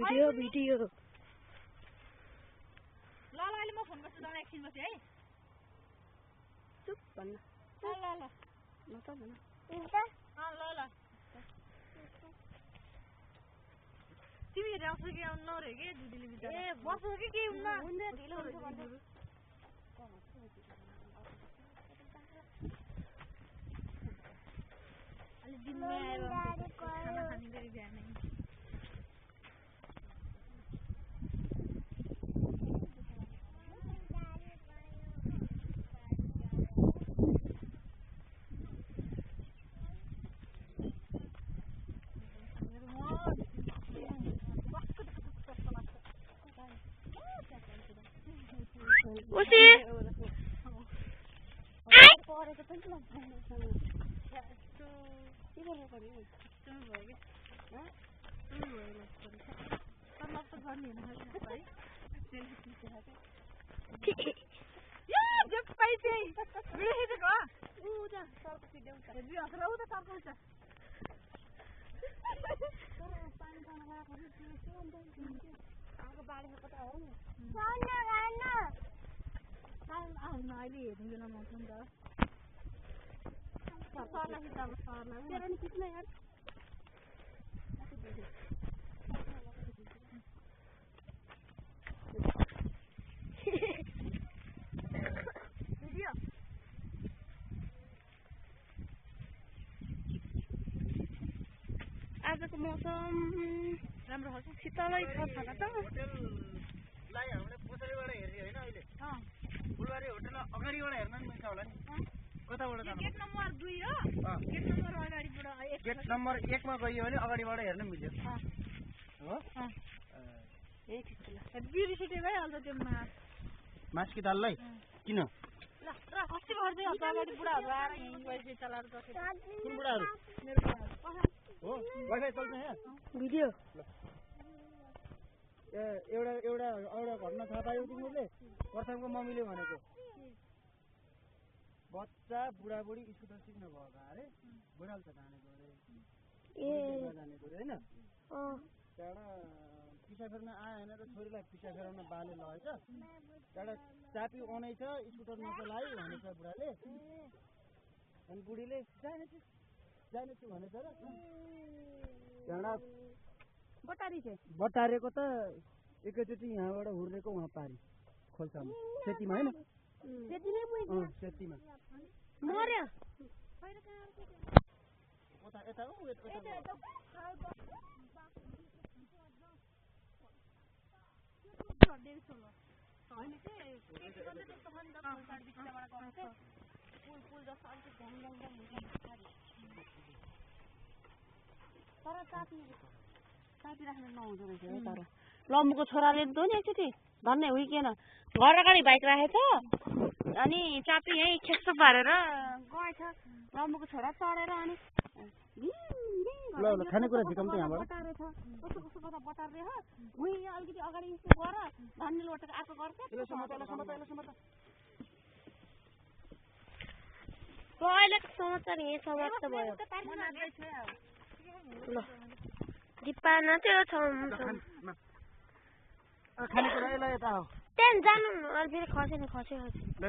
video ल अहिले म फोन गर्छु तँलाई एकछिन बसी है चुप भन्न ल म त भन्न ल तिमी आउँछ कि आउनु नरे के दिदीले बिचारा ए बस्छ कि के हुन्न ढिलो हुन्छ भन्छ अलि दिनमा आएर खाना खाने गरी बिहान उसी परेको पनि के गर्नु पर्यो अहिले हेर्नु नआउँछ नि त सरलाई सिधामा सरलाई तेरो नि खिच्न यार आजको मौसम राम्रो छ शीतलै छ त होटललाई हामीले पछाडिबाट हेर्ने होइन अहिले फुलबारी होटल अगाडिबाट हेर्न नि मिल्छ होला नि कताबाट जानु गेट नम्बर 2 हो गेट नम्बर अगाडिबाट गेट नम्बर 1 मा गइयो भने अगाडिबाट हेर्न मिल्यो हो ए ठिक छ बिरी सिटे भइहाल्छ त्यो मास कि दाललाई किन ल अस्ति गर्दै हप्ता अगाडि बुढाहरू आएर यहीँ वाइफाई चलाएर बसेको कुन बुढाहरू मेरो बुढाहरू हो वाइफाई चल्छ यहाँ भिडियो एउटा घटना थाहा पायौ तिमीले प्रथमको मम्मीले भनेको बच्चा बुढाबुढी स्कुटर सिक्न भएको अरे बुढाले त जानेको अरे जानेको अरे होइन त्यहाँबाट पिसा फेर्न आयो होइन र छोरीलाई पिसा फेराउन बाले लगेछ त्यहाँबाट चापी आउने छ स्कुटर नचलाइ भनेछ बुढाले अनि बुढीले जानेछु भनेछ र त्यहाँबाट बटारेको त एकैचोटि यहाँबाट हुर्रेको वहाँ पारी खोल्सामा सेतीमा होइन सेतीमा मर्यो यता हो चापी राख्न नहुँदो रहेछ तर लम्बुको छोराले नि त नि एकचोटि धन्ने हुइकेन घर अगाडि बाइक राखेछ अनि चापी यहीँ खेस्छ पारेर गएछ लम्बुको छोरा चढेर अनि खानेकुरा झिकाउँ त यहाँबाट बटारेछ कस्तो कता बटार्दै हो उही अलिकति अगाडि यसो गर धन्ने लोटेको आएको गर्छ अहिलेको समाचार यही समाप्त भयो ल दिपा नथ्यो खानेकुरा यता हो त्यहाँ जानु फेरि खस्यो नि खस्यो ल